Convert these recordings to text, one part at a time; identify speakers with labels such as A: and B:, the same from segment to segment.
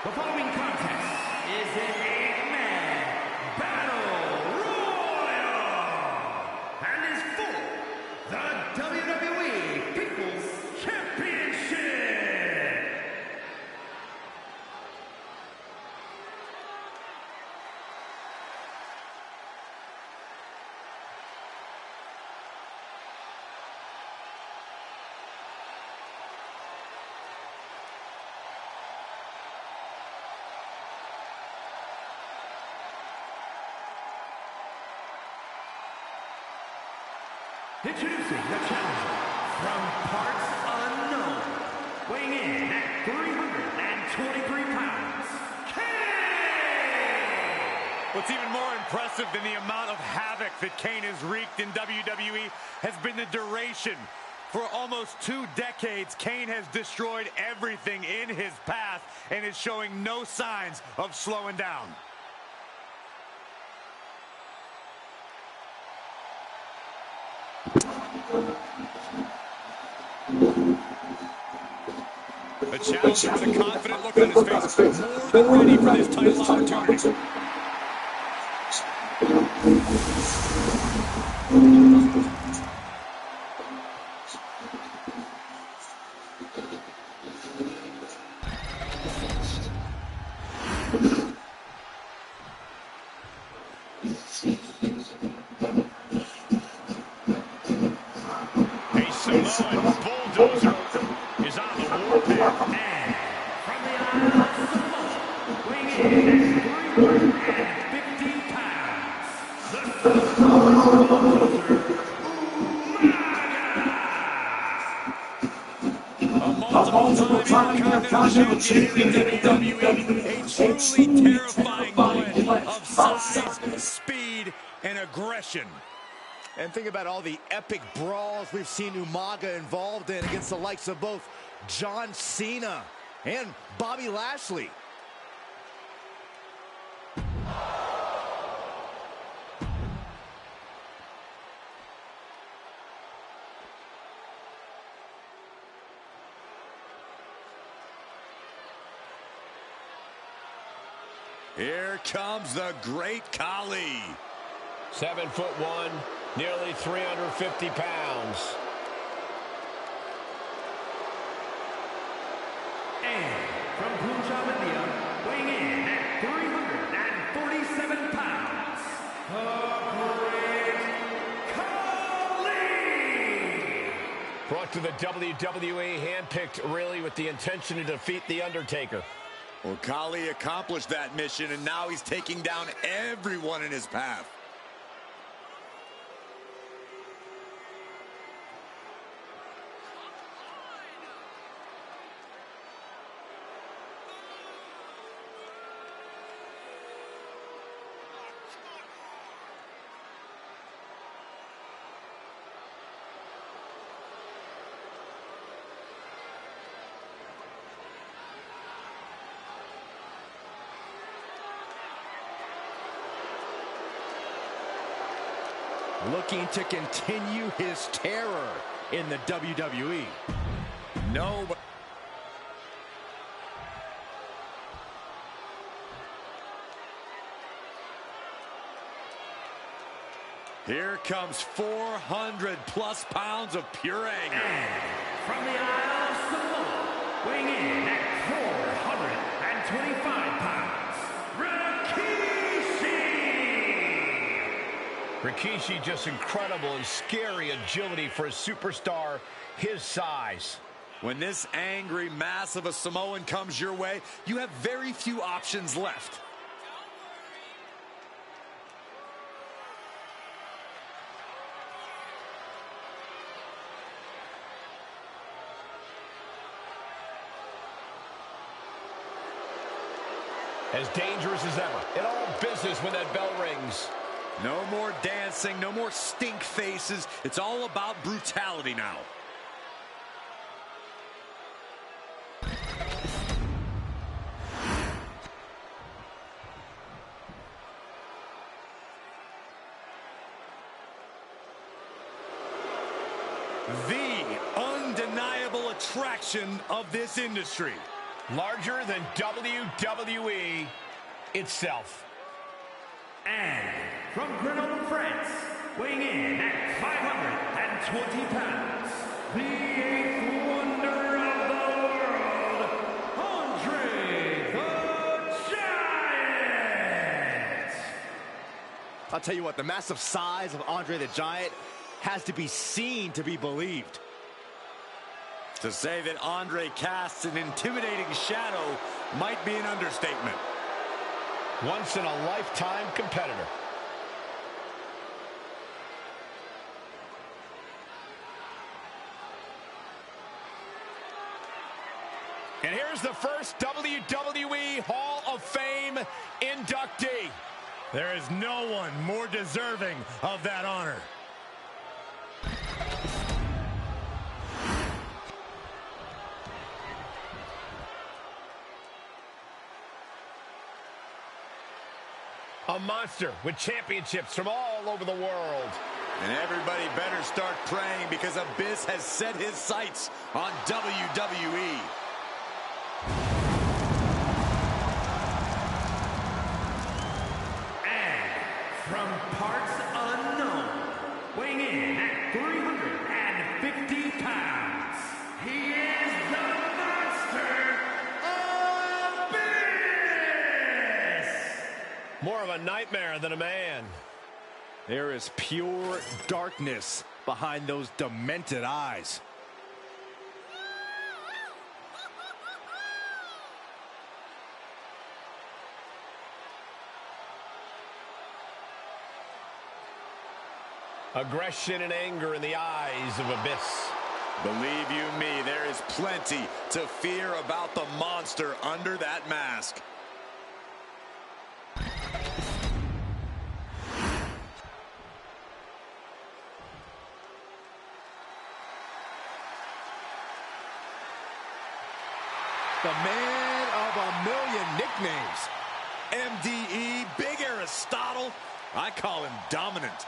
A: The following contest is an 8-man battle royal and is for the WWE People's Championship. Introducing the challenger from parts unknown, weighing in at 323 pounds, Kane!
B: What's even more impressive than the amount of havoc that Kane has wreaked in WWE has been the duration. For almost 2 decades, Kane has destroyed everything in his path and is showing no signs of slowing down. The challenger with a confident look on his face, more than ready for this title opportunity. A Samoan bulldozer is on the warpath.
A: And from the Isle of Samoa, weighing in at 350 pounds, the Samoan bulldozer, Umaga!
B: A multiple-time intercontinental champion in WWE, a truly terrifying blend of size, speed, and aggression.
C: And think about all the epic brawls we've seen Umaga involved in against the likes of both John Cena and Bobby Lashley.
B: Here comes the great Khali.
D: 7'1", nearly 350 pounds.
A: And from Punjab, India, weighing in at 347 pounds, the Great Khali!
D: Brought to the WWE, handpicked really with the intention to defeat The Undertaker.
B: Well, Khali accomplished that mission, and now he's taking down everyone in his path.
C: Looking to continue his terror in the WWE.
B: No, but here comes 400+ pounds of pure anger.
A: And from the Isle of Samoa, weighing in at 425 pounds,
D: Rikishi, just incredible and scary agility for a superstar his size.
B: When this angry mass of a Samoan comes your way, you have very few options left.
D: As dangerous as ever. In all business when that bell rings.
B: No more dancing, no more stink faces. It's all about brutality now. The undeniable attraction of this industry.
D: Larger than WWE itself.
A: And from Grenoble, France, weighing in at 520 pounds, the eighth wonder of the world, Andre the Giant!
C: I'll tell you what, the massive size of Andre the Giant has to be seen to be believed.
B: To say that Andre casts an intimidating shadow might be an understatement.
D: Once in a lifetime competitor. And here's the first WWE Hall of Fame inductee.
B: There is no one more deserving of that honor.
D: A monster with championships from all over the world.
B: And everybody better start praying because Abyss has set his sights on WWE.
A: And from parts unknown, weighing in at 350 pounds, he is the monster Abyss!
D: More of a nightmare than a man.
C: There is pure darkness behind those demented eyes.
D: Aggression and anger in the eyes of Abyss.
B: Believe you me, there is plenty to fear about the monster under that mask.
C: The man of a million nicknames. MDE, Big Aristotle.
B: I call him dominant.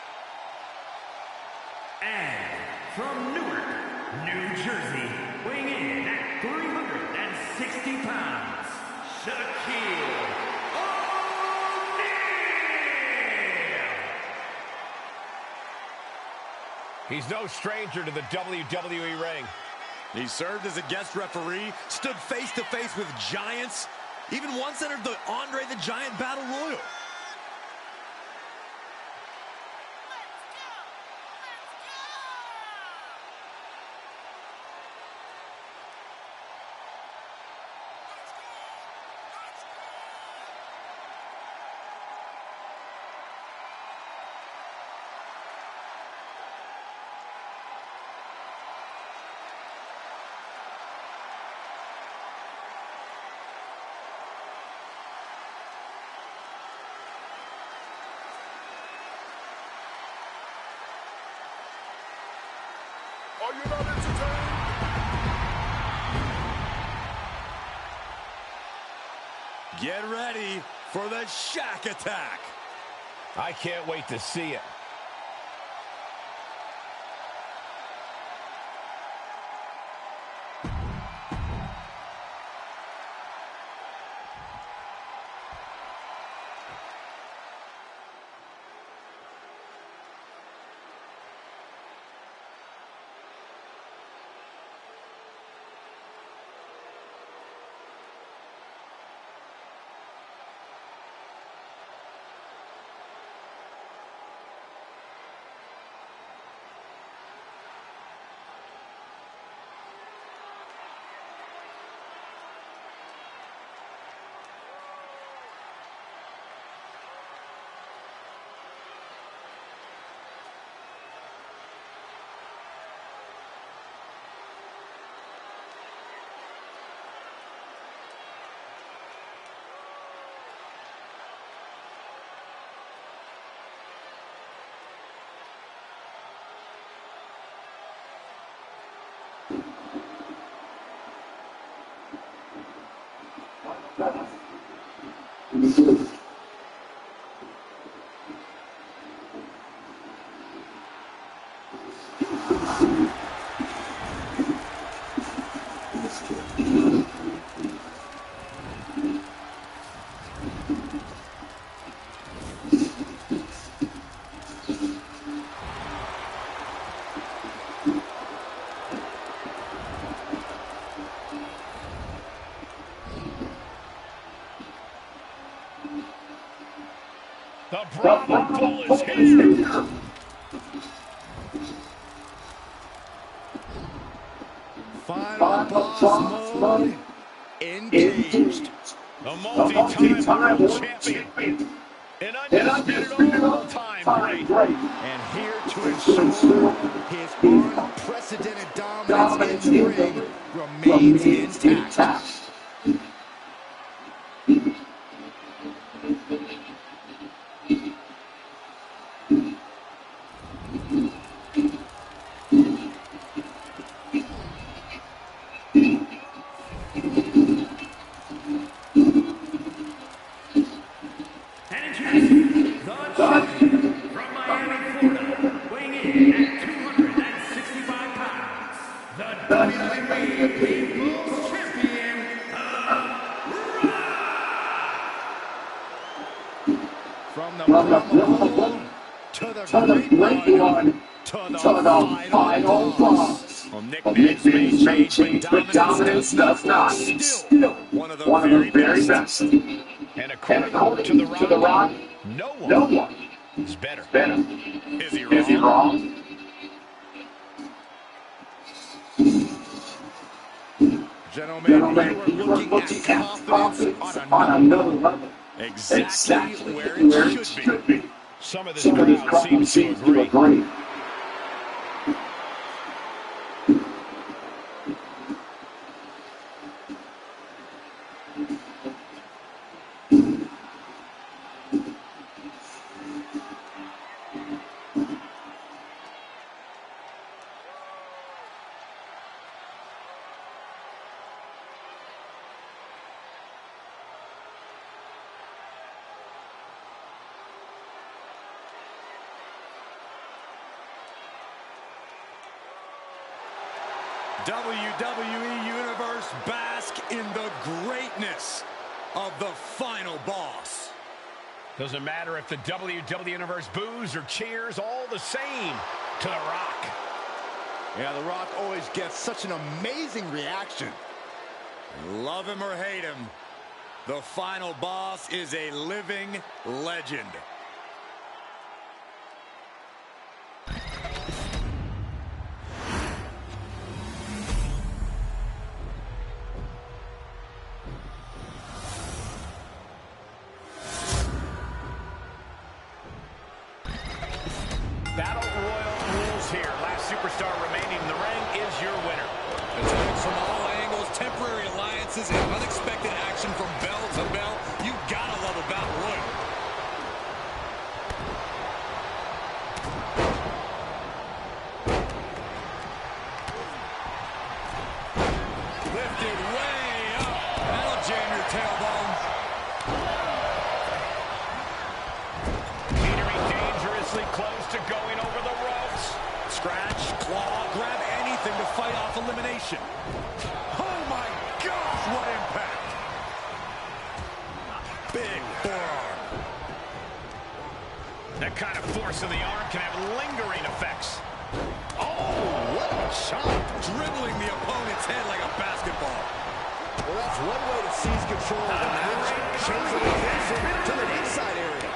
A: And from Newark, New Jersey, weighing in at 360 pounds, Shaquille O'Neal!
D: He's no stranger to the WWE ring.
B: He served as a guest referee, stood face-to-face with giants, even once entered the Andre the Giant Battle Royal.
E: Are you not entertained?
B: Get ready for the Shaq attack.
D: I can't wait to see it. The Brahma Bull is here.
C: Final boss mode engaged.
D: The multi-time world champion. An undisputed all-time great.
C: And here to ensure his unprecedented dominance in the ring remains intact. From the Brahma to the Great One to the final boss.
B: Well, nicknames may change, but dominance does not. Still one of the very best.
D: And according to The Rock, no one is better.
B: Is he wrong?
C: Gentlemen, you are looking at confidence on another level.
B: Exactly where it should be.
D: Some of this crowd seems to agree.
B: WWE Universe, bask in the greatness of the final boss.
D: Doesn't matter if the WWE Universe boos or cheers, all the same to The Rock.
C: Yeah, The Rock always gets such an amazing reaction.
B: Love him or hate him, the final boss is a living legend.
D: Battle Royal rules here. Last superstar remaining in the ring is your winner.
F: Attacks from all angles, temporary alliances, and unexpected action from bell to bell. You gotta love a Battle Royal. Lifted way up. That'll jam your tailbone.
D: Teetering dangerously close to going over the ropes.
B: Scratch, claw, grab anything to fight off elimination. Oh my gosh, what impact! Big forearm.
D: That kind of force in the arm can have lingering effects.
B: Oh, what a shot! Dribbling the opponent's head like a basketball.
C: Well, that's one way to seize control of the match. Change the location to the inside area.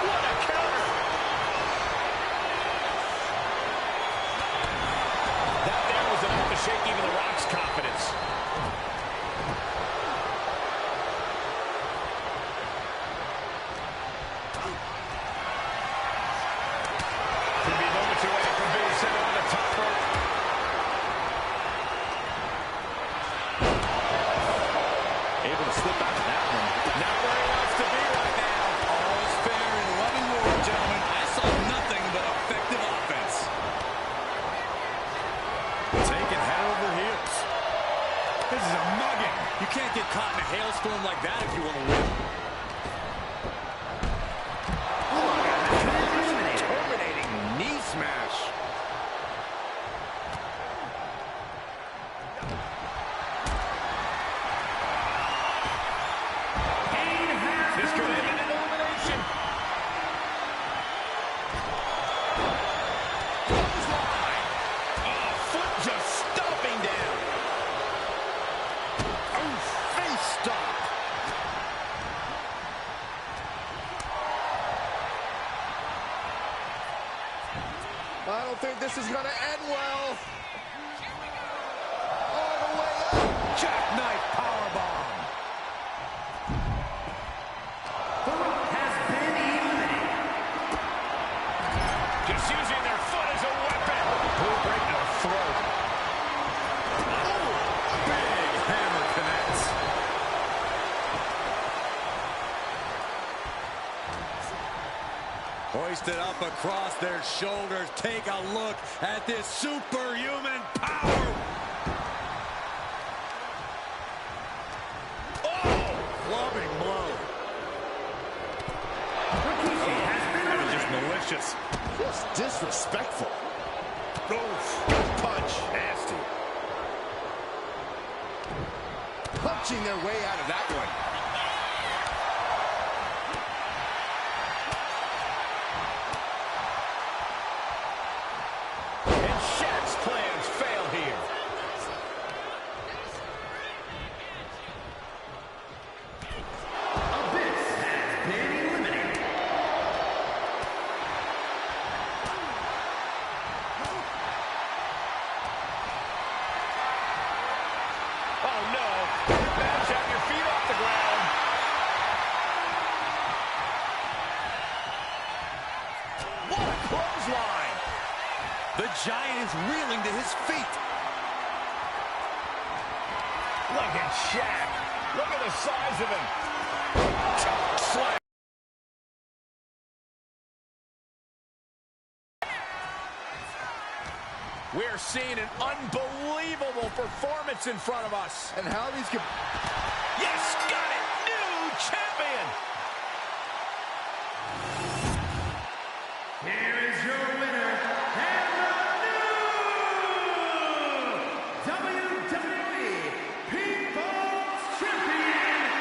D: What a counter! That there was enough to shake even The Rock's confidence. Could be moments away from being sent on the top rope.
C: I don't think this is going to end well. All the way up.
D: Jackknife powerbomb.
A: The Rock has been eliminated.
D: Just using their foot as a weapon. Boom, right to the throat. Oh, big hammer connects.
F: Hoisted up across their shoulders. Take a look at this superhuman power. Oh, clubbing blow.
A: Rikishi has been
B: That was
A: eliminated.
B: just malicious.
C: Just disrespectful.
B: Oof. Punch. Nasty.
C: Punching their way out of that one.
D: And Shaq's plans fail here.
A: Abyss has been eliminated.
D: Oh, no. Match, have your feet off the ground. What a clothesline.
F: The Giant is reeling to his feet.
D: Look at Shaq. Look at the size of him. Choke slam. We're seeing an unbelievable performance in front of us.
C: And how these can...
D: Yes, got it. New champion.
A: Here is your winner, and the new WWE People's Champion,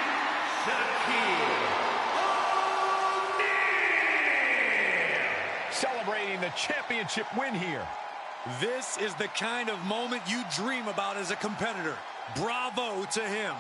A: Shaquille O'Neal.
D: Celebrating the championship win here.
F: This is the kind of moment you dream about as a competitor. Bravo to him.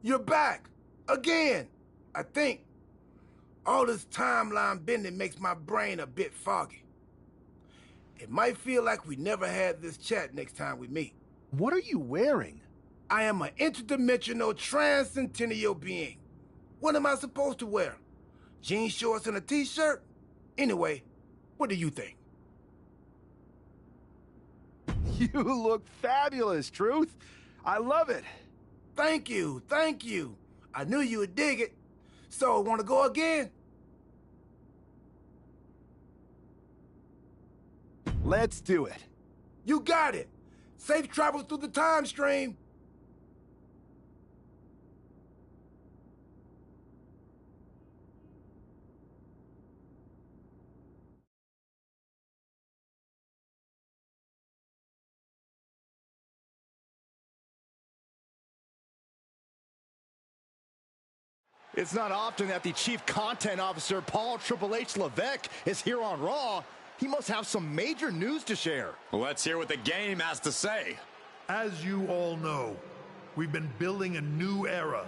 E: You're back. Again. I think. All this timeline bending makes my brain a bit foggy. It might feel like we never had this chat next time we meet.
G: What are you wearing?
E: I am an interdimensional transcendental being. What am I supposed to wear? Jean shorts and a t-shirt? Anyway, what do you think?
G: You look fabulous, Truth. I love it.
E: Thank you, thank you. I knew you would dig it. So, want to go again?
G: Let's do it.
E: You got it. Safe travels through the time stream.
C: It's not often that the Chief Content Officer, Paul Triple H Levesque, is here on Raw. He must have some major news to share.
F: Let's hear what the game has to say.
H: As you all know, we've been building a new era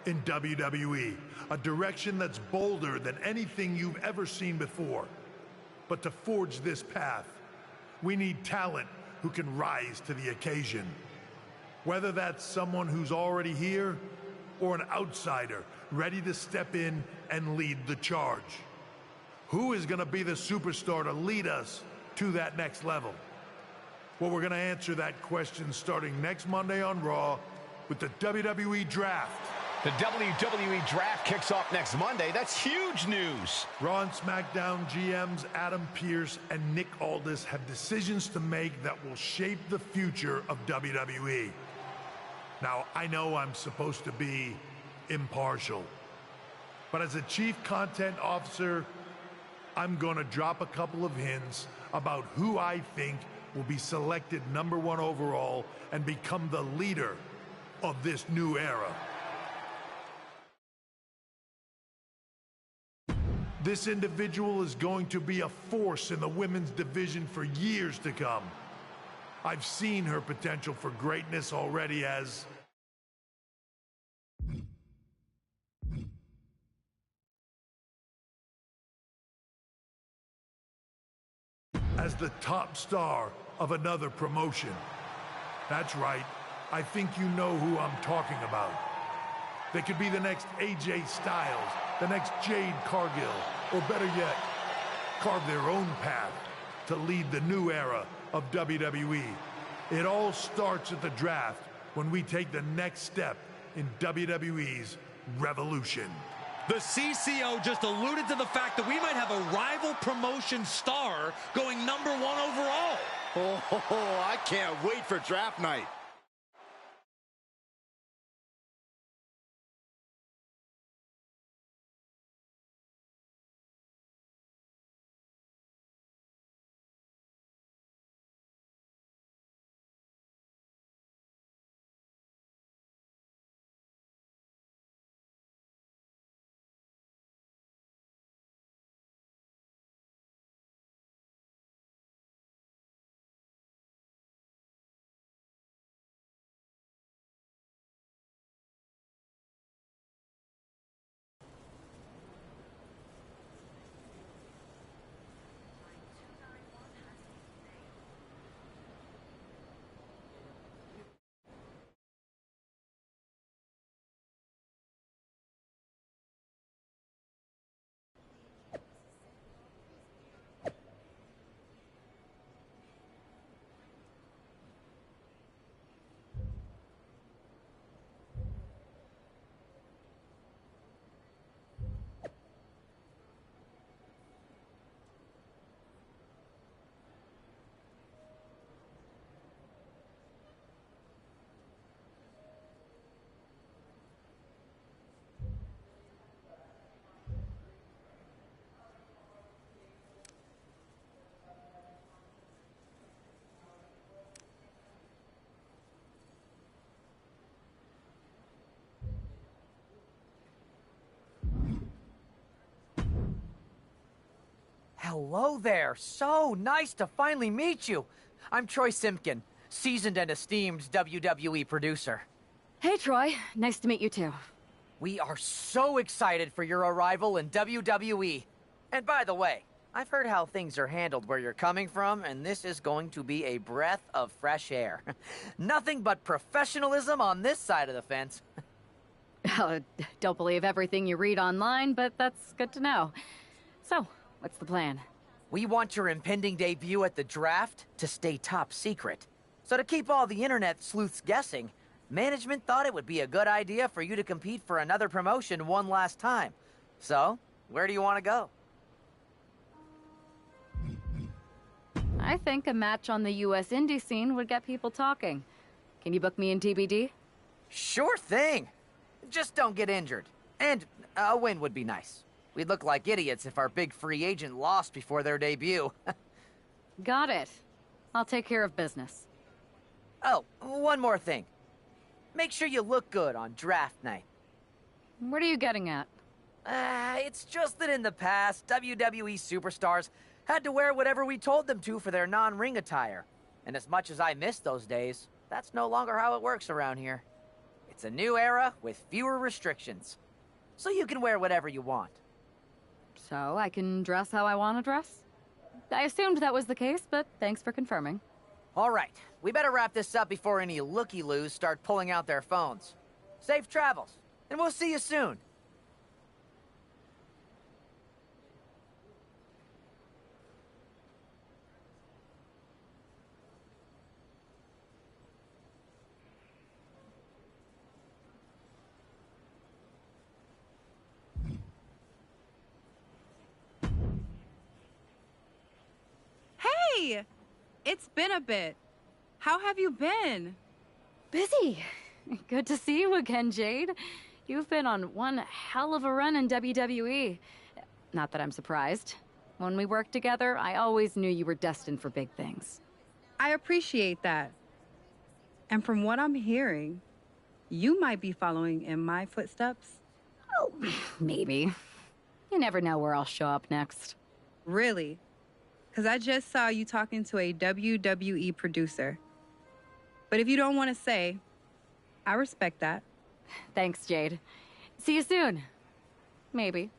H: in WWE, a direction that's bolder than anything you've ever seen before. But to forge this path, we need talent who can rise to the occasion. Whether that's someone who's already here or an outsider ready to step in and lead the charge. Who is going to be the superstar to lead us to that next level? Well, we're going to answer that question starting next Monday on Raw with the WWE Draft.
D: The WWE Draft kicks off next Monday. That's huge news.
H: Raw and SmackDown GMs Adam Pearce and Nick Aldis have decisions to make that will shape the future of WWE. Now, I know I'm supposed to be impartial, but as a Chief Content Officer, I'm going to drop a couple of hints about who I think will be selected #1 overall and become the leader of this new era. This individual is going to be a force in the women's division for years to come. I've seen her potential for greatness already as the top star of another promotion. That's right, I think you know who I'm talking about. They could be the next AJ Styles, the next Jade Cargill, or better yet, carve their own path to lead the new era of WWE. It all starts at the draft when we take the next step in WWE's revolution.
B: The CCO just alluded to the fact that we might have a rival promotion star going #1 overall.
C: Oh, I can't wait for draft night.
I: Hello there. So nice to finally meet you. I'm Troy Simpkin, seasoned and esteemed WWE producer.
J: Hey, Troy. Nice to meet you, too.
I: We are so excited for your arrival in WWE. And by the way, I've heard how things are handled where you're coming from, and this is going to be a breath of fresh air. Nothing but professionalism on this side of the fence.
J: Don't believe everything you read online, but that's good to know. So, what's the plan?
I: We want your impending debut at the draft to stay top secret. So to keep all the internet sleuths guessing, management thought it would be a good idea for you to compete for another promotion one last time. So, where do you want to go?
J: I think a match on the US indie scene would get people talking. Can you book me in TBD?
I: Sure thing! Just don't get injured. And a win would be nice. We'd look like idiots if our big free agent lost before their debut.
J: Got it. I'll take care of business.
I: Oh, one more thing. Make sure you look good on draft night.
J: What are you getting at?
I: It's just that in the past, WWE superstars had to wear whatever we told them to for their non-ring attire. And as much as I miss those days, that's no longer how it works around here. It's a new era with fewer restrictions. So you can wear whatever you want.
J: So I can dress how I want to dress? I assumed that was the case, but thanks for confirming.
I: All right, we better wrap this up before any looky-loos start pulling out their phones. Safe travels, and we'll see you soon.
K: Hey! It's been a bit. How have you been?
J: Busy. Good to see you again, Jade. You've been on one hell of a run in WWE. Not that I'm surprised. When we worked together, I always knew you were destined for big things.
K: I appreciate that. And from what I'm hearing, you might be following in my footsteps.
J: Oh, maybe. You never know where I'll show up next.
K: Really? Because I just saw you talking to a WWE producer. But if you don't want to say, I respect that.
J: Thanks, Jade. See you soon. Maybe.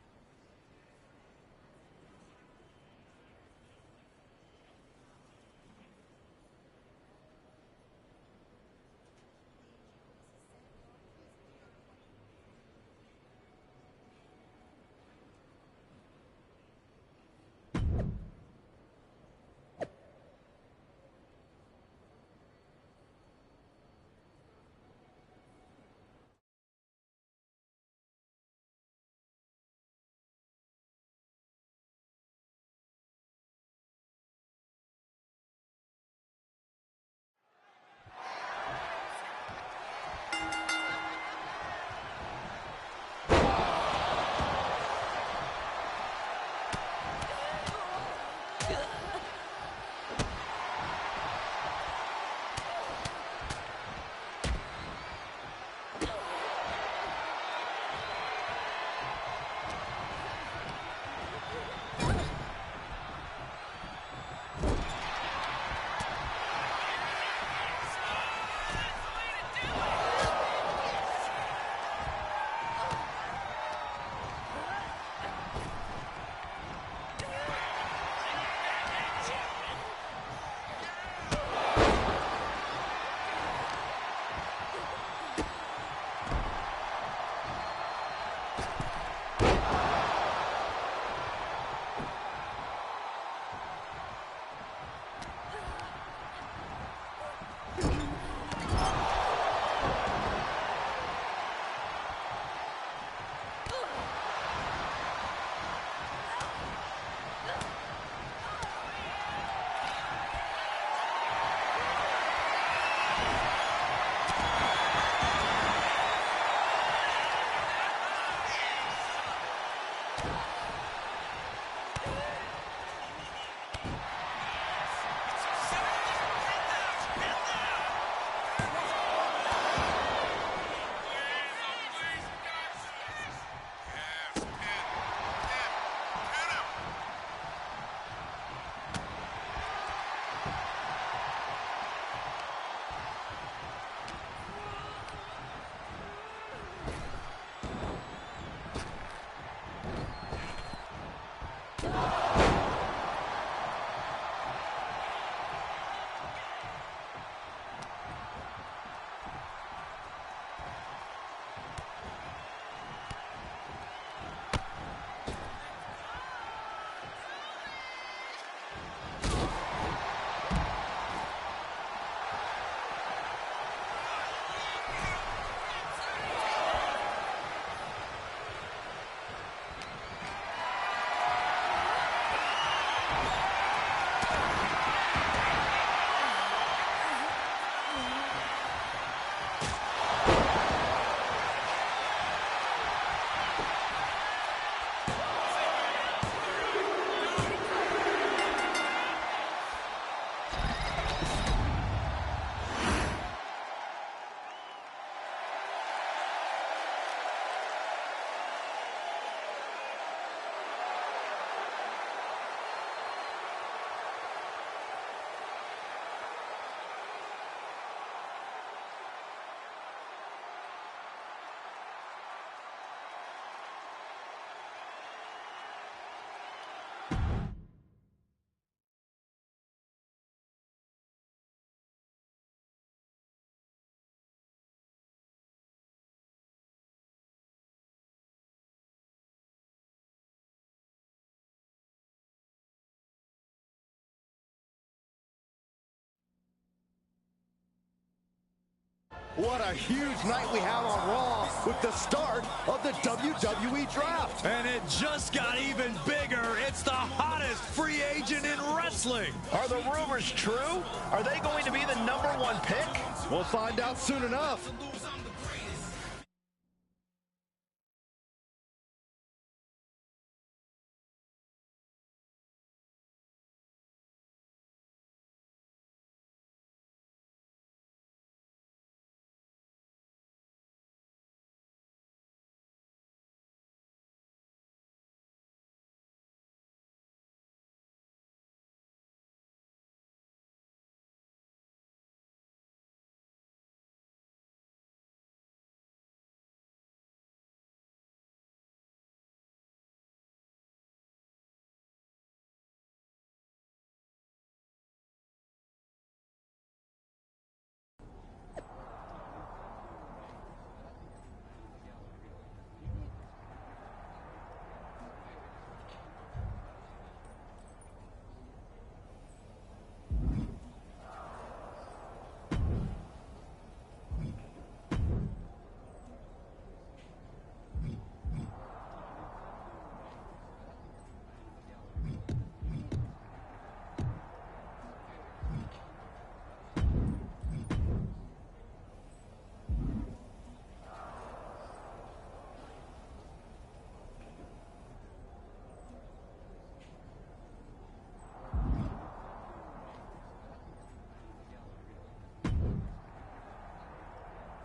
C: What a huge night we have on Raw with the start of the WWE Draft.
F: And it just got even bigger. It's the hottest free agent in wrestling.
D: Are the rumors true? Are they going to be the #1 pick?
C: We'll find out soon enough.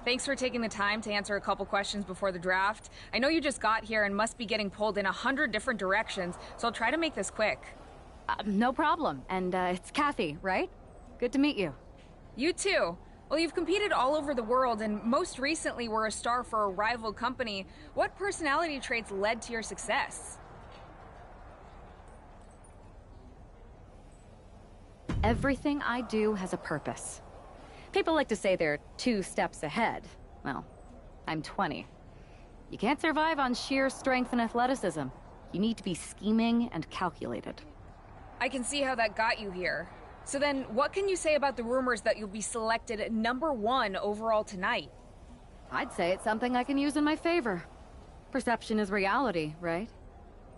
L: Thanks for taking the time to answer a couple questions before the draft. I know you just got here and must be getting pulled in 100 different directions, so I'll try to make this quick.
J: No problem. And it's Kathy, right? Good to meet you.
L: You too. Well, you've competed all over the world and most recently were a star for a rival company. What personality traits led to your success?
J: Everything I do has a purpose. People like to say they're 2 steps ahead. Well, I'm 20. You can't survive on sheer strength and athleticism. You need to be scheming and calculated.
L: I can see how that got you here. So then, what can you say about the rumors that you'll be selected #1 overall tonight?
J: I'd say it's something I can use in my favor. Perception is reality, right?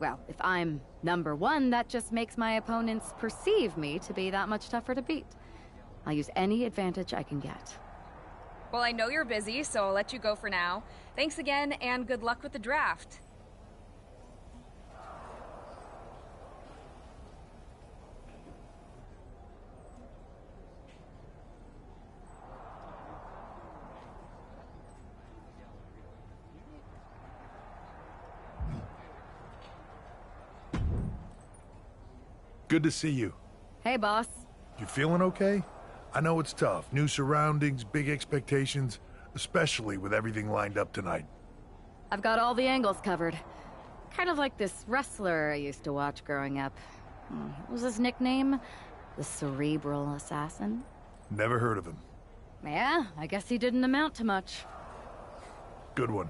J: Well, if I'm #1, that just makes my opponents perceive me to be that much tougher to beat. I'll use any advantage I can get.
L: Well, I know you're busy, so I'll let you go for now. Thanks again, and good luck with the draft.
H: Good to see you.
J: Hey, boss.
H: You feeling okay? I know it's tough. New surroundings, big expectations, especially with everything lined up tonight.
J: I've got all the angles covered. Kind of like this wrestler I used to watch growing up. What was his nickname? The Cerebral Assassin?
H: Never heard of him.
J: Yeah, I guess he didn't amount to much.
H: Good one.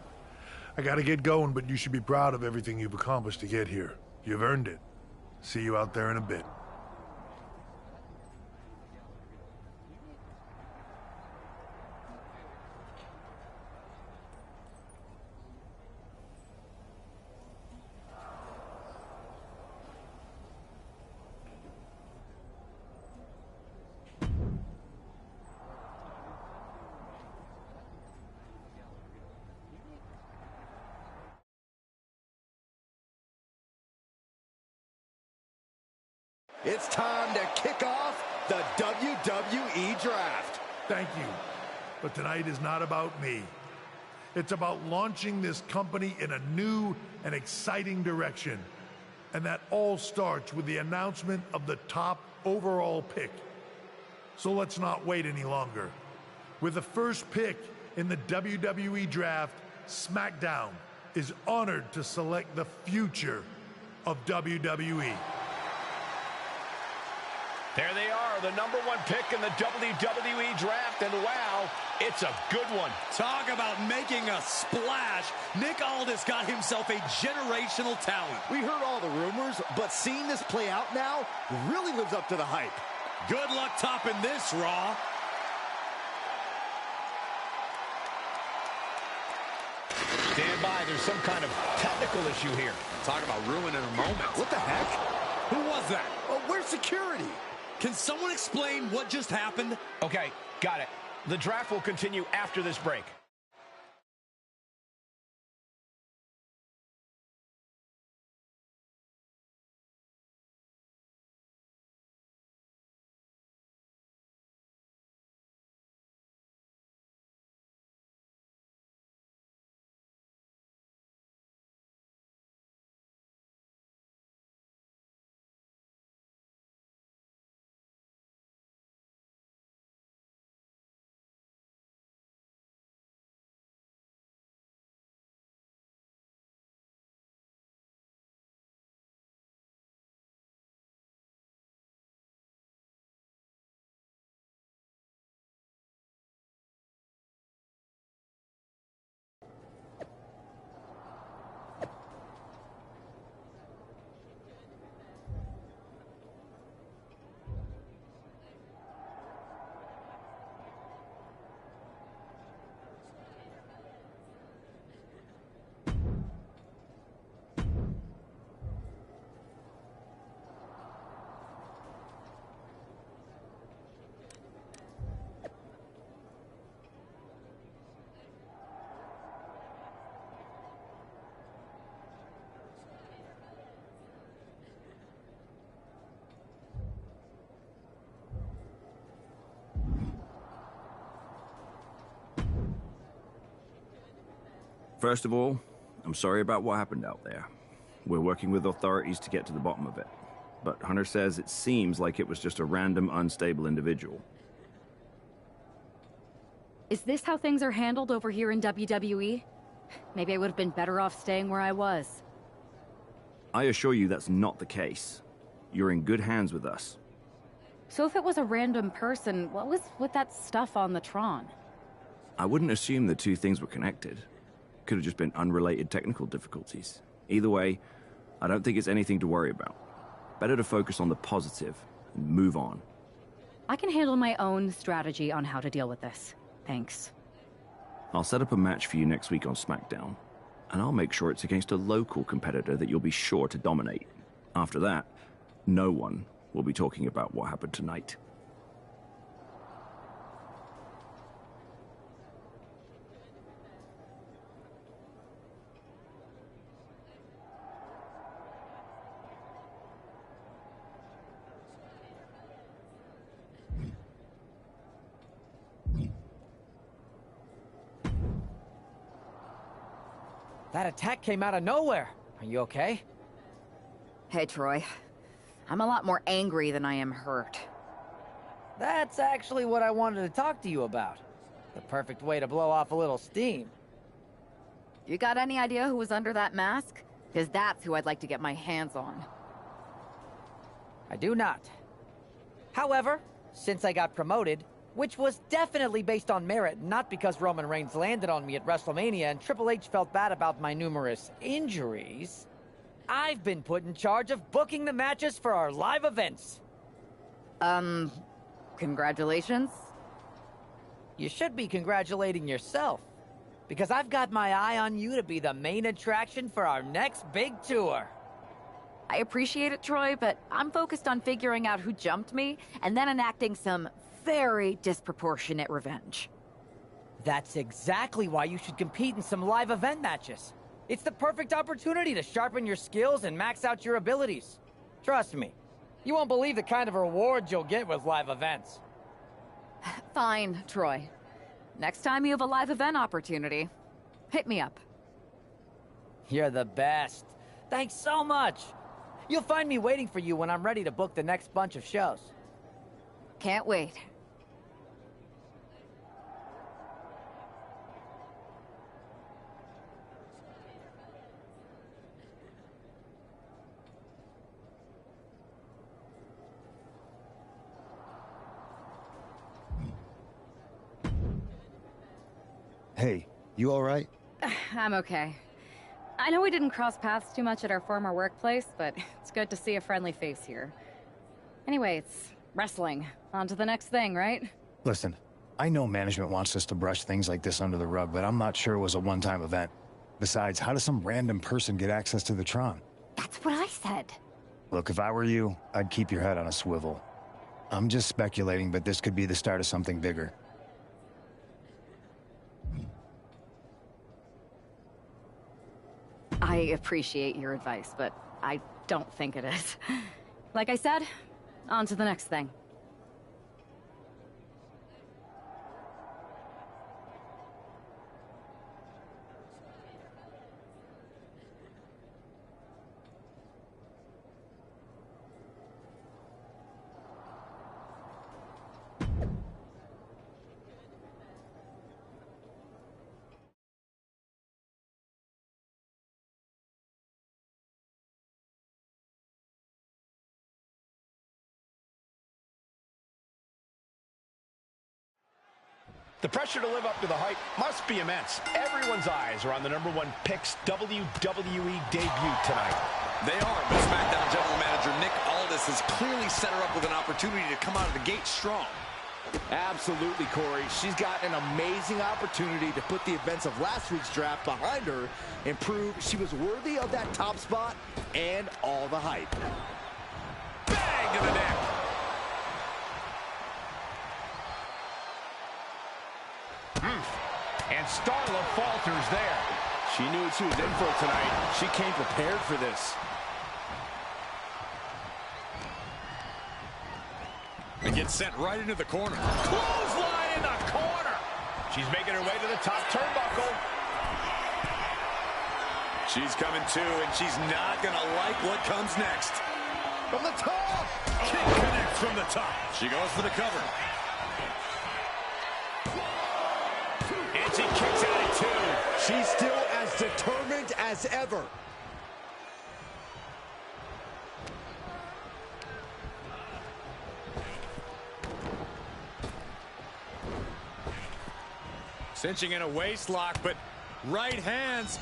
H: I gotta get going, but you should be proud of everything you've accomplished to get here. You've earned it. See you out there in a bit.
C: It's time to kick off the WWE Draft.
H: Thank you. But tonight is not about me. It's about launching this company in a new and exciting direction. And that all starts with the announcement of the top overall pick. So let's not wait any longer. With the first pick in the WWE Draft, SmackDown is honored to select the future of WWE.
D: There they are, the #1 pick in the WWE Draft, and wow, it's a good one.
F: Talk about making a splash. Nick Aldis got himself a generational talent.
C: We heard all the rumors, but seeing this play out now really lives up to the hype.
F: Good luck topping this, Raw.
D: Stand by. There's some kind of technical issue here.
F: Talk about ruining a moment.
C: What the heck?
F: Who was that?
C: Oh, where's security?
F: Can someone explain what just happened?
D: Okay, got it. The draft will continue after this break.
M: First of all, I'm sorry about what happened out there. We're working with authorities to get to the bottom of it. But Hunter says it seems like it was just a random, unstable individual.
J: Is this how things are handled over here in WWE? Maybe I would have been better off staying where I was.
M: I assure you that's not the case. You're in good hands with us.
J: So if it was a random person, what was with that stuff on the Tron?
M: I wouldn't assume the two things were connected. Could have just been unrelated technical difficulties. Either way, I don't think it's anything to worry about. Better to focus on the positive and move on.
J: I can handle my own strategy on how to deal with this. Thanks.
M: I'll set up a match for you next week on SmackDown, and I'll make sure it's against a local competitor that you'll be sure to dominate. After that, no one will be talking about what happened tonight.
I: That attack came out of nowhere. Are you okay?
N: Hey, Troy. I'm a lot more angry than I am hurt.
I: That's actually what I wanted to talk to you about. The perfect way to blow off a little steam.
N: You got any idea who was under that mask? Because that's who I'd like to get my hands on.
I: I do not. However, since I got promoted, which was definitely based on merit, not because Roman Reigns landed on me at WrestleMania and Triple H felt bad about my numerous injuries, I've been put in charge of booking the matches for our live events.
N: Congratulations.
I: You should be congratulating yourself, because I've got my eye on you to be the main attraction for our next big tour.
N: I appreciate it, Troy, but I'm focused on figuring out who jumped me and then enacting some very disproportionate revenge.
I: That's exactly why you should compete in some live event matches. It's the perfect opportunity to sharpen your skills and max out your abilities. Trust me, you won't believe the kind of rewards you'll get with live events.
N: Fine, Troy. Next time you have a live event opportunity, hit me up.
I: You're the best. Thanks so much. You'll find me waiting for you when I'm ready to book the next bunch of shows.
N: Can't wait.
O: Hey, you all right?
J: I'm okay. I know we didn't cross paths too much at our former workplace, but it's good to see a friendly face here. Anyway, it's wrestling. On to the next thing, right?
O: Listen, I know management wants us to brush things like this under the rug, but I'm not sure it was a one-time event. Besides, how does some random person get access to the Tron?
N: That's what I said.
O: Look, if I were you, I'd keep your head on a swivel. I'm just speculating, but this could be the start of something bigger.
J: I appreciate your advice, but I don't think it is. Like I said, on to the next thing.
D: The pressure to live up to the hype must be immense. Everyone's eyes are on the #1 Pick's WWE debut tonight.
F: They are, but SmackDown General Manager Nick Aldis has clearly set her up with an opportunity to come out of the gate strong.
C: Absolutely, Corey. She's got an amazing opportunity to put the events of last week's draft behind her and prove she was worthy of that top spot and all the hype.
F: Bang to the neck.
D: And Starla falters there.
C: She knew what she was in for tonight. She came prepared for this.
F: And gets sent right into the corner.
D: Clothesline in the corner. She's making her way to the top turnbuckle.
F: She's coming too, and she's not going to like what comes next.
C: From the top.
F: Kick connects from the top. She goes for the cover.
C: And she kicks out at 2. She's still as determined as ever.
B: Cinching in a waist lock, but right hands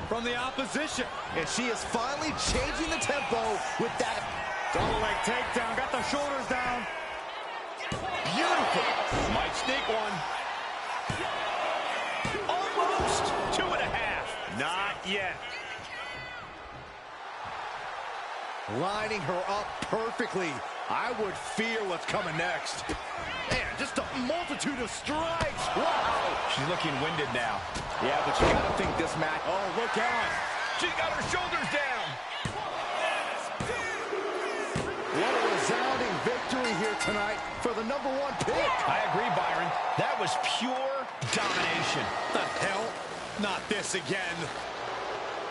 B: from the opposition.
C: And she is finally changing the tempo with that
B: double leg takedown, got the shoulders down.
D: Beautiful. Might sneak one. Almost 2.5.
B: Not yet.
C: Lining her up perfectly. I would fear what's coming next. Man, just a multitude of strikes. Wow.
D: She's looking winded now.
C: Yeah, but you gotta think this match. Oh, look out.
D: She's got her shoulders down.
C: What a resounding victory here tonight for the #1 pick.
D: I agree, Byron. That was pure domination.
B: The hell? Not this again.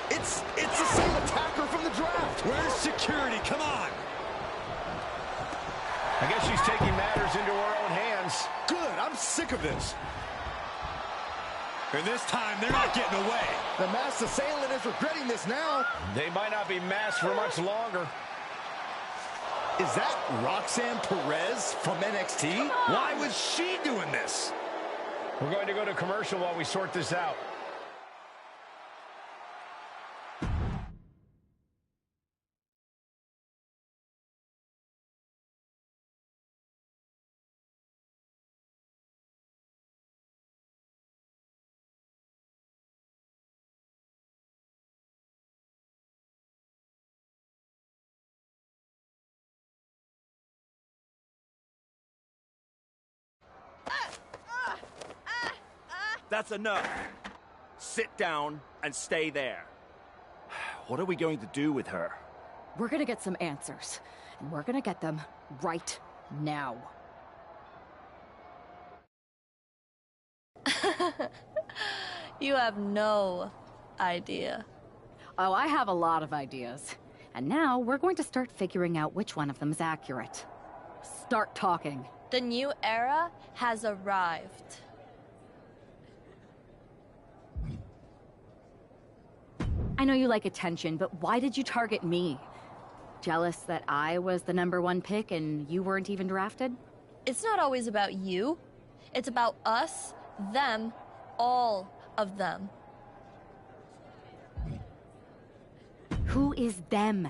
C: It's the same attacker from the draft.
B: Where's security? Come on.
D: I guess she's taking matters into her own hands.
C: Good. I'm sick of this.
B: And this time, they're not getting away.
C: The masked assailant is regretting this now.
D: They might not be masked for much longer.
C: Is that Roxanne Perez from NXT? Why was she doing this?
D: We're going to go to commercial while we sort this out.
P: That's enough. Sit down and stay there. What are we going to do with her?
N: We're gonna get some answers, and we're gonna get them right now.
Q: You have no idea.
N: Oh, I have a lot of ideas. And now we're going to start figuring out which one of them is accurate. Start talking.
Q: The new era has arrived.
N: I know you like attention, but why did you target me? Jealous that I was the #1 pick and you weren't even drafted?
Q: It's not always about you. It's about us, them, all of them.
N: Who is them?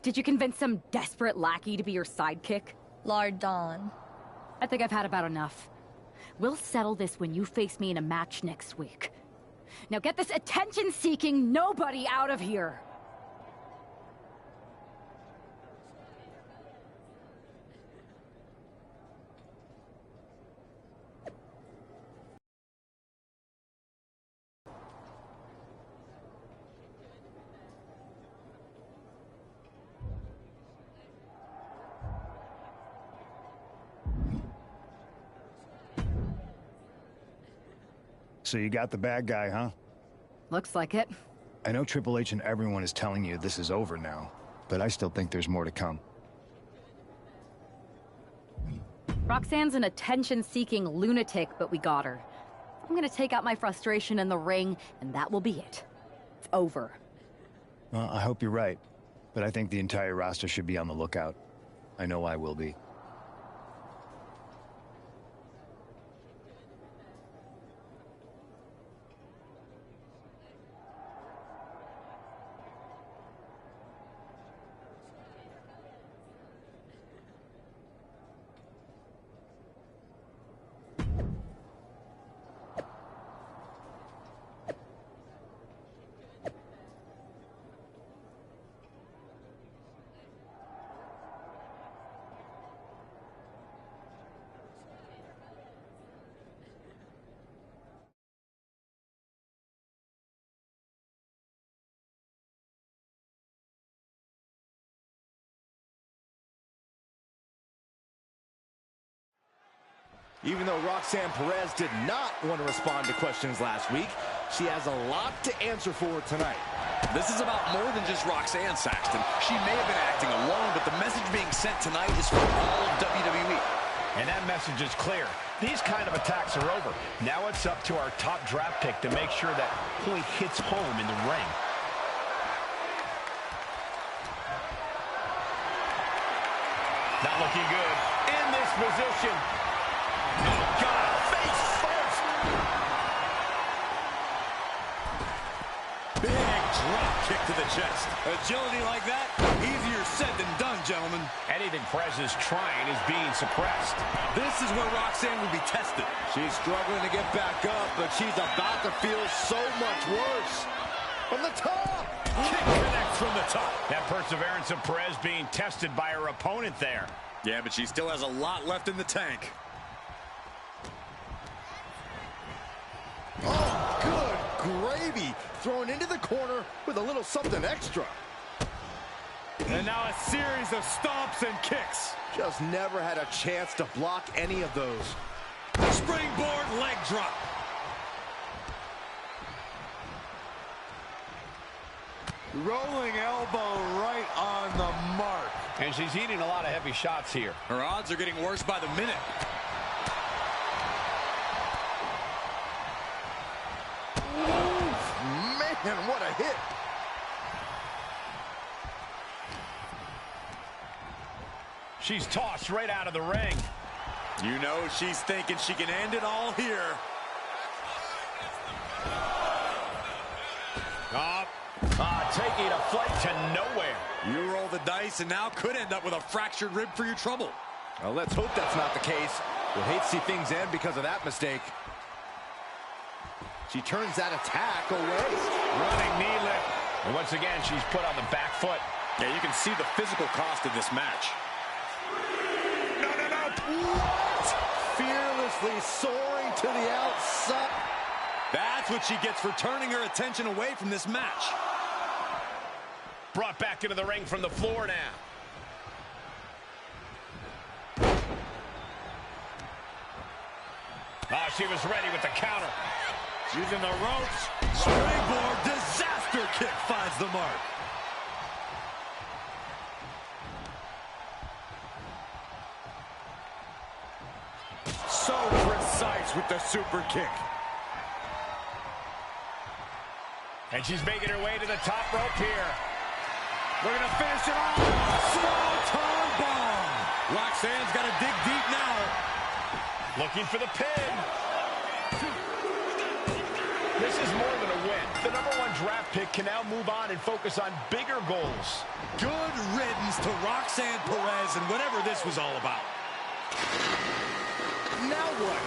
N: Did you convince some desperate lackey to be your sidekick?
Q: Lardon.
N: I think I've had about enough. We'll settle this when you face me in a match next week.
J: Now get this attention-seeking nobody out of here.
O: So you got the bad guy, huh?
J: Looks like it.
O: I know Triple H and everyone is telling you this is over now, but I still think there's more to come.
J: Roxanne's an attention-seeking lunatic, but we got her. I'm gonna take out my frustration in the ring, and that will be it. It's over.
O: Well, I hope you're right, but I think the entire roster should be on the lookout. I know I will be.
C: Even though Roxanne Perez did not want to respond to questions last week, she has a lot to answer for tonight.
F: This is about more than just Roxanne, Saxton. She may have been acting alone, but the message being sent tonight is for all of WWE.
D: And that message is clear. These kind of attacks are over. Now it's up to our top draft pick to make sure that point hits home in the ring. Not looking good in this position. Oh, God, face first.
B: Big drop kick to the chest. Agility like that, easier said than done, gentlemen.
D: Anything Perez is trying is being suppressed.
B: This is where Roxanne will be tested.
C: She's struggling to get back up, but she's about to feel so much worse. From the top.
D: Kick connects from the top. That perseverance of Perez being tested by her opponent there.
B: Yeah, but she still has a lot left in the tank.
C: Oh, good gravy. Thrown into the corner with a little something extra.
B: And now a series of stomps and kicks.
C: Just never had a chance to block any of those.
B: Springboard leg drop.
C: Rolling elbow right on the mark.
D: And she's eating a lot of heavy shots here.
B: Her odds are getting worse by the minute.
C: Man, what a hit.
D: She's tossed right out of the ring.
B: You know she's thinking she can end it all here.
D: Taking a flight to nowhere.
B: You roll the dice and now could end up with a fractured rib for your trouble.
C: Well, let's hope that's not the case. We'll hate to see things end because of that mistake. She turns that attack away.
D: Running knee lift. And once again, she's put on the back foot.
B: Yeah, you can see the physical cost of this match.
C: No. What? Fearlessly soaring to the outside.
B: That's what she gets for turning her attention away from this match.
D: Brought back into the ring from the floor now. She was ready with the counter.
B: Using the ropes. Springboard disaster kick finds the mark. So precise with the super kick.
D: And she's making her way to the top rope here.
B: We're going to finish it off. Swanton bomb. Roxanne's got to dig deep now.
D: Looking for the pin. This is more than a win. The #1 draft pick can now move on and focus on bigger goals.
B: Good riddance to Roxanne Perez and whatever this was all about.
D: Now what?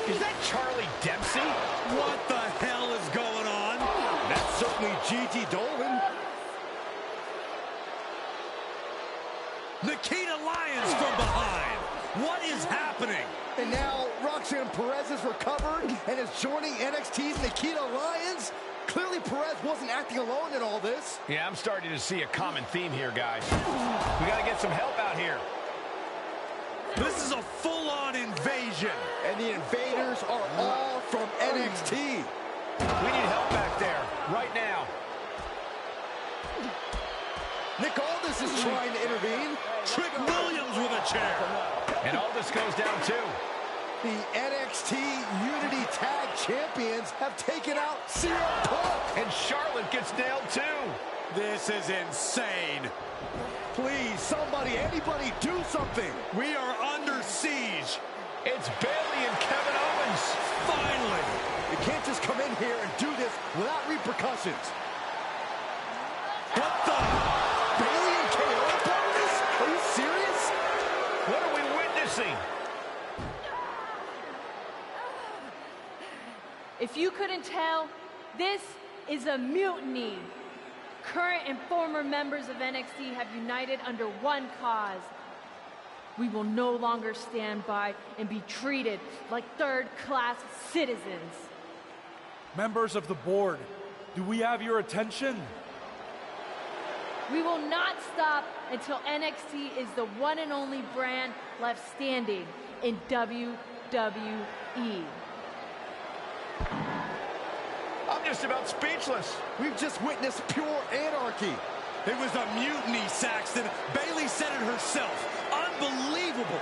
D: Is that Charlie Dempsey?
B: What the hell is going
C: Gigi Dolan.
F: Nikita Lyons from behind. What is happening?
C: And now Roxanne Perez is recovered and is joining NXT's Nikita Lyons. Clearly Perez wasn't acting alone in all this.
D: Yeah, I'm starting to see a common theme here, guys. We got to get some help out here.
F: This is a full-on invasion.
C: And the invaders are all from NXT.
D: We need help back there, right now.
C: Nick Aldis is trying to intervene.
F: Trick Williams with a chair.
D: And Aldis goes down too.
C: The NXT Unity Tag Champions have taken out CM Punk.
D: And Charlotte gets nailed too.
F: This is insane.
C: Please, somebody, anybody, do something.
F: We are under siege.
D: It's Bayley and Kevin Owens.
F: Finally.
C: You can't just come in here and do this without repercussions.
F: What the?
C: Bayley and KO about this? Are you serious?
D: What are we witnessing?
R: If you couldn't tell, this is a mutiny. Current and former members of NXT have united under one cause. We will no longer stand by and be treated like third-class citizens.
S: Members of the board, do we have your attention?
R: We will not stop until NXT is the one and only brand left standing in WWE.
D: I'm just about speechless.
C: We've just witnessed pure anarchy.
F: It was a mutiny, Saxton. Bayley said it herself. Unbelievable.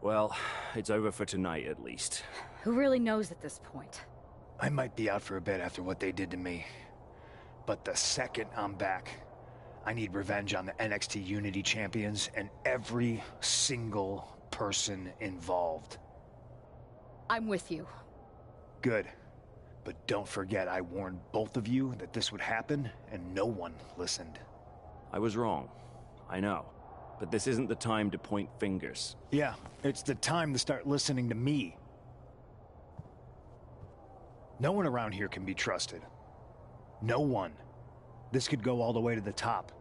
M: Well, it's over for tonight, at least.
N: Who really knows at this point?
O: I might be out for a bit after what they did to me. But the second I'm back, I need revenge on the NXT Unity Champions and every single person involved.
N: I'm with you.
O: Good. But don't forget, I warned both of you that this would happen, and no one listened.
M: I was wrong. I know. But this isn't the time to point fingers.
O: Yeah, it's the time to start listening to me. No one around here can be trusted. No one. This could go all the way to the top.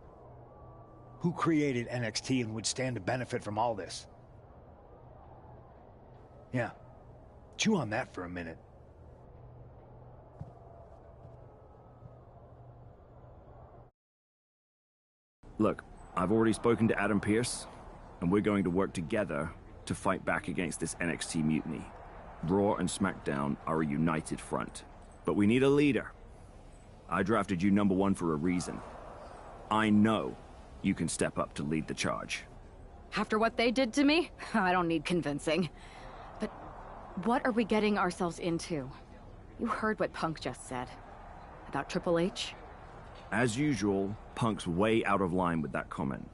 O: Who created NXT and would stand to benefit from all this? Yeah. Chew on that for a minute.
M: Look, I've already spoken to Adam Pearce, and we're going to work together to fight back against this NXT mutiny. Raw and SmackDown are a united front. But we need a leader. I drafted you #1 for a reason. I know you can step up to lead the charge.
N: After what they did to me, I don't need convincing. But what are we getting ourselves into? You heard what Punk just said. About Triple H?
M: As usual, Punk's way out of line with that comment.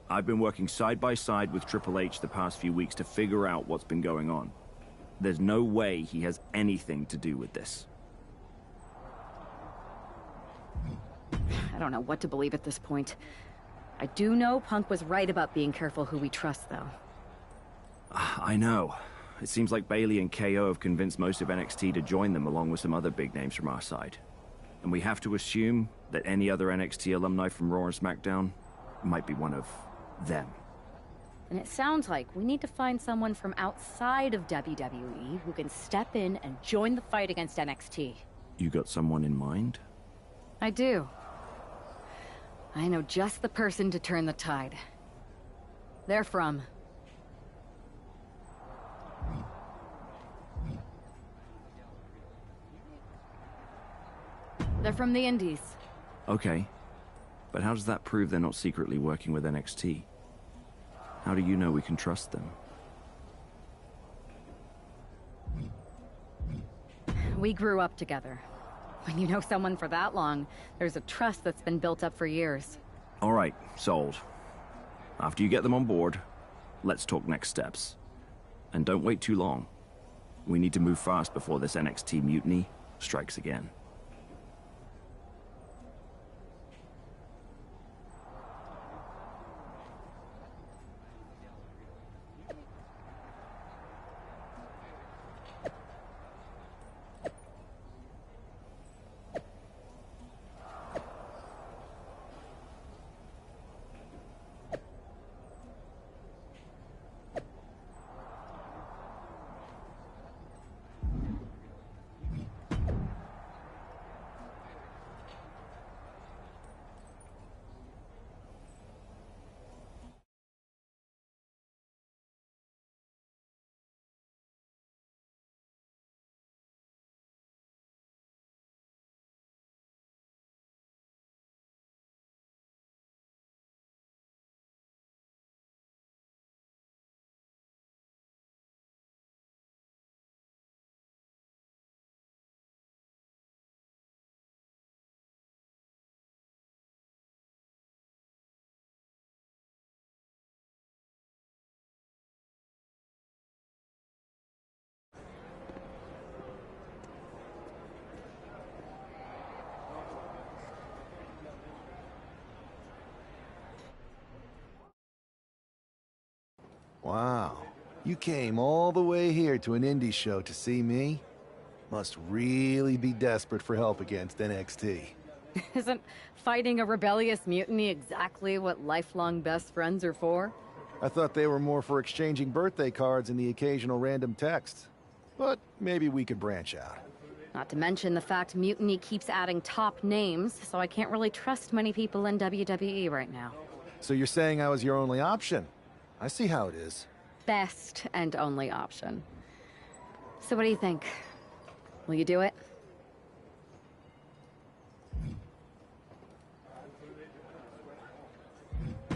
M: I've been working side by side with Triple H the past few weeks to figure out what's been going on. There's no way he has anything to do with this.
N: I don't know what to believe at this point. I do know Punk was right about being careful who we trust, though.
M: I know. It seems like Bayley and KO have convinced most of NXT to join them along with some other big names from our side. And we have to assume that any other NXT alumni from Raw and SmackDown might be one of them.
N: And it sounds like we need to find someone from outside of WWE who can step in and join the fight against NXT.
M: You got someone in mind?
N: I do. I know just the person to turn the tide. They're from... They're from the Indies.
M: Okay. But how does that prove they're not secretly working with NXT? How do you know we can trust them?
N: We grew up together. When you know someone for that long, there's a trust that's been built up for years.
M: All right, sold. After you get them on board, let's talk next steps. And don't wait too long. We need to move fast before this NXT mutiny strikes again.
G: Wow. You came all the way here to an indie show to see me? Must really be desperate for help against NXT.
N: Isn't fighting a rebellious mutiny exactly what lifelong best friends are for?
G: I thought they were more for exchanging birthday cards and the occasional random text. But maybe we could branch out.
N: Not to mention the fact Mutiny keeps adding top names, so I can't really trust many people in WWE right now.
G: So you're saying I was your only option? I see how it is.
N: Best and only option. So what do you think? Will you do it?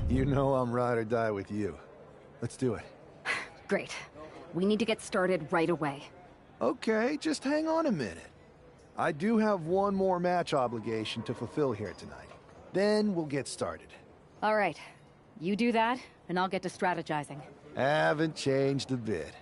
G: You know I'm ride or die with you. Let's do it.
N: Great. We need to get started right away.
G: Okay, just hang on a minute. I do have one more match obligation to fulfill here tonight. Then we'll get started.
N: All right. You do that, and I'll get to strategizing.
G: Haven't changed a bit.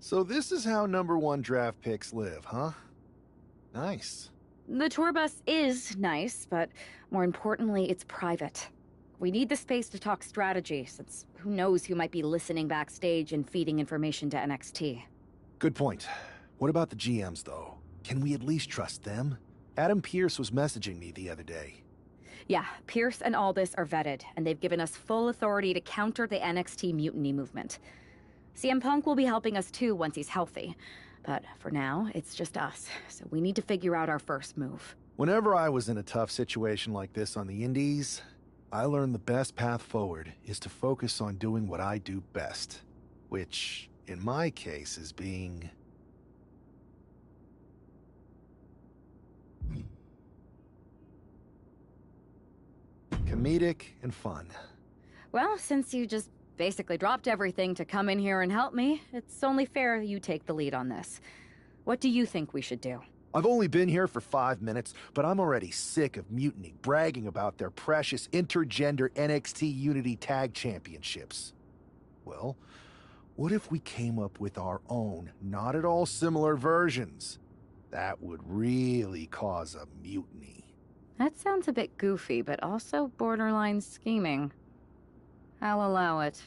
G: So this is how #1 draft picks live, huh? Nice.
N: The tour bus is nice, but more importantly, it's private. We need the space to talk strategy, since who knows who might be listening backstage and feeding information to NXT.
G: Good point. What about the GMs, though? Can we at least trust them? Adam Pearce was messaging me the other day.
N: Yeah, Pierce and Aldis are vetted, and they've given us full authority to counter the NXT mutiny movement. CM Punk will be helping us too once he's healthy. But for now, it's just us, so we need to figure out our first move.
G: Whenever I was in a tough situation like this on the Indies, I learned the best path forward is to focus on doing what I do best. Which, in my case, is being... comedic and fun.
N: Well, since you just basically dropped everything to come in here and help me, it's only fair you take the lead on this. What do you think we should do?
G: I've only been here for 5 minutes, but I'm already sick of Mutiny bragging about their precious intergender NXT Unity Tag Championships. Well, what if we came up with our own, not at all similar versions? That would really cause a mutiny.
N: That sounds a bit goofy, but also borderline scheming. I'll allow it.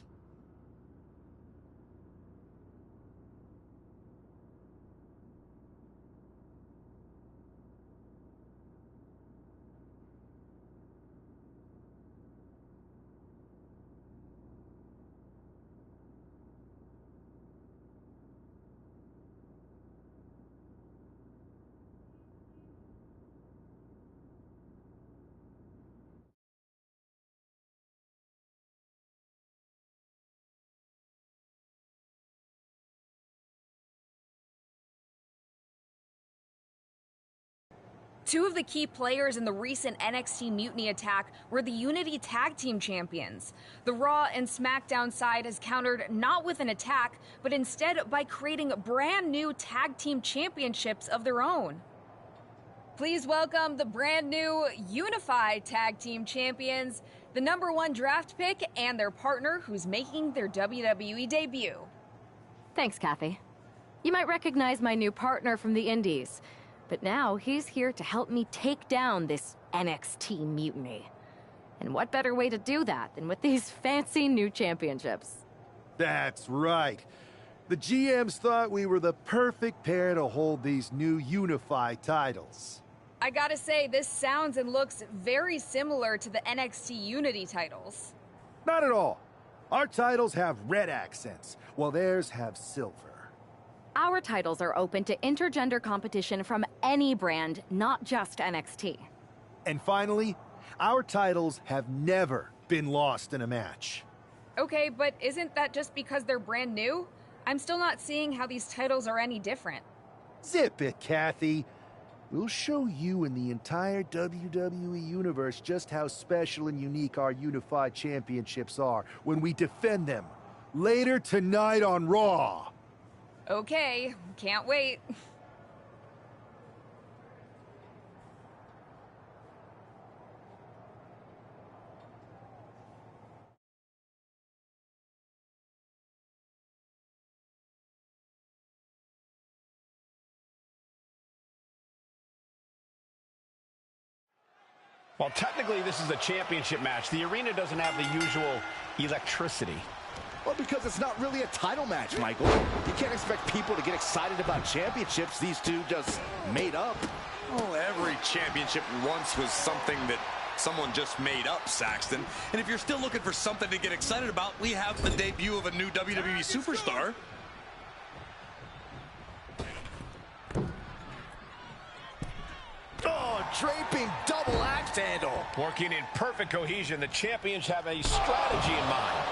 L: Two of the key players in the recent NXT Mutiny attack were the Unity Tag Team Champions. The Raw and SmackDown side has countered not with an attack, but instead by creating brand new Tag Team Championships of their own. Please welcome the brand new Unified Tag Team Champions, the #1 draft pick, and their partner who's making their WWE debut.
N: Thanks, Kathy. You might recognize my new partner from the Indies. But now he's here to help me take down this NXT mutiny. And what better way to do that than with these fancy new championships?
G: That's right. The GMs thought we were the perfect pair to hold these new unified titles.
L: I gotta say, this sounds and looks very similar to the NXT Unity titles.
G: Not at all. Our titles have red accents, while theirs have silver.
N: Our titles are open to intergender competition from any brand, not just NXT.
G: And finally, our titles have never been lost in a match.
L: Okay, but isn't that just because they're brand new? I'm still not seeing how these titles are any different.
G: Zip it, Kathy. We'll show you and the entire WWE Universe just how special and unique our unified championships are when we defend them later tonight on Raw.
L: Okay, can't wait.
D: Well, technically, this is a championship match. The arena doesn't have the usual electricity.
C: Well, because it's not really a title match, Michael. You can't expect people to get excited about championships these two just made up.
F: Well, every championship once was something that someone just made up, Saxton. And if you're still looking for something to get excited about, we have the debut of a new WWE superstar.
C: Oh, draping double axe handle.
D: Working in perfect cohesion, the champions have a strategy in mind.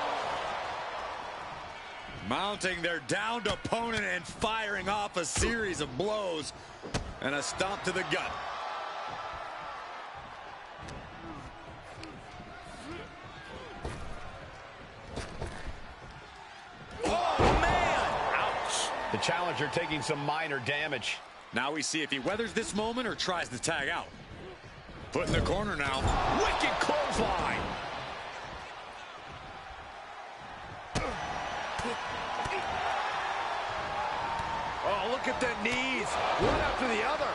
B: Mounting their downed opponent and firing off a series of blows and a stomp to the gut.
D: Oh, man! Ouch. The challenger taking some minor damage.
B: Now we see if he weathers this moment or tries to tag out. Put in the corner now.
D: Wicked clothesline.
C: Oh, look at the knees, one after the other.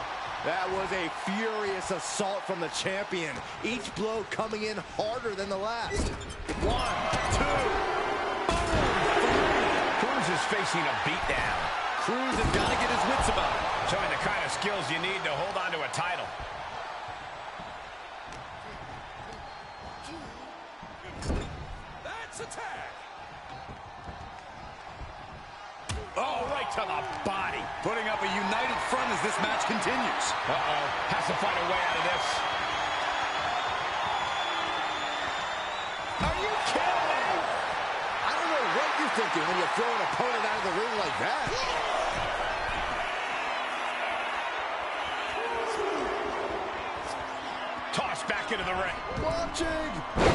C: That was a furious assault from the champion. Each blow coming in harder than the last. 1, 2, boom, 3.
D: Cruz is facing a beatdown.
F: Cruz has got to get his wits about him.
D: Showing the kind of skills you need to hold on to a title.
A: That's a tag.
D: Oh, right to the body.
F: Putting up a united front as this match continues.
D: Uh-oh, has to find a way out of this.
C: Are you kidding? I don't know what you're thinking when you throw an opponent out of the ring like that.
D: Tossed back into the ring.
C: Launching,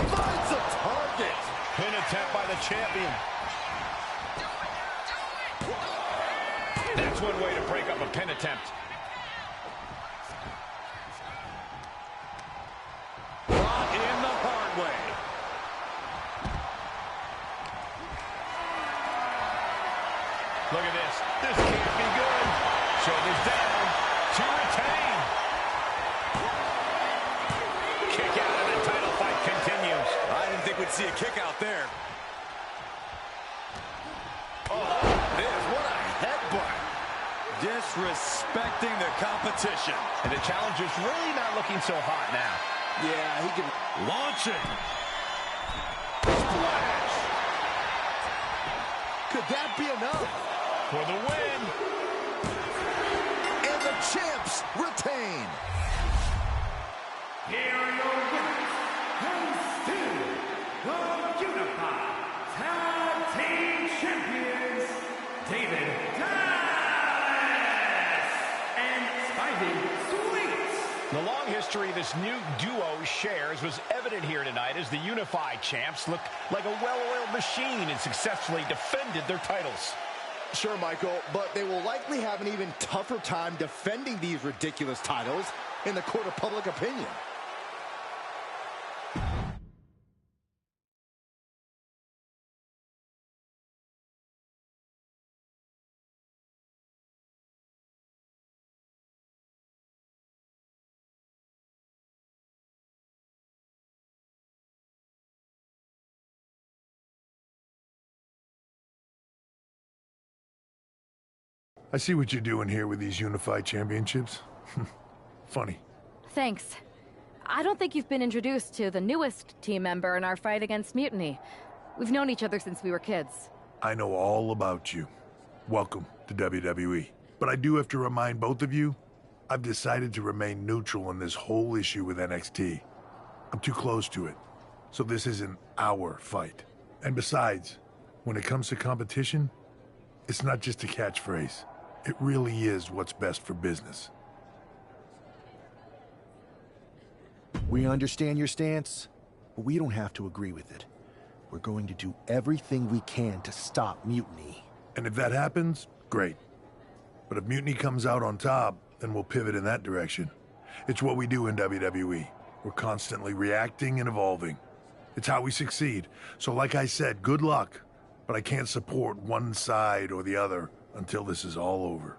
C: finds a target.
D: Pin attempt by the champion. That's one way to break up a pin attempt.
F: Brought in the hard way.
D: Look at this. This can't be good. Shoulders down to retain. Kick out and the title fight continues.
F: I didn't think we'd see a kick out there. Oh, this, what a headbutt. Disrespecting the competition.
D: And the challenger's really not looking so hot now.
C: Yeah, he can...
F: Launching.
C: Splash! Could that be enough?
D: For the win.
C: And the champs retain.
A: Here are your winners, and still the Unified Tag Team Champions, David Dallas and Spivey Sweet.
D: The long history this new duo shares was evident here tonight as the Unified Champs looked like a well-oiled machine and successfully defended their titles.
C: Sure, Michael, but they will likely have an even tougher time defending these ridiculous titles in the court of public opinion.
H: I see what you're doing here with these unified championships. Funny.
N: Thanks. I don't think you've been introduced to the newest team member in our fight against Mutiny. We've known each other since we were kids.
H: I know all about you. Welcome to WWE. But I do have to remind both of you, I've decided to remain neutral in this whole issue with NXT. I'm too close to it. So this isn't our fight. And besides, when it comes to competition, it's not just a catchphrase. It really is what's best for business.
G: We understand your stance, but we don't have to agree with it. We're going to do everything we can to stop Mutiny.
H: And if that happens, great. But if Mutiny comes out on top, then we'll pivot in that direction. It's what we do in WWE. We're constantly reacting and evolving. It's how we succeed. So like I said, good luck. But I can't support one side or the other until this is all over.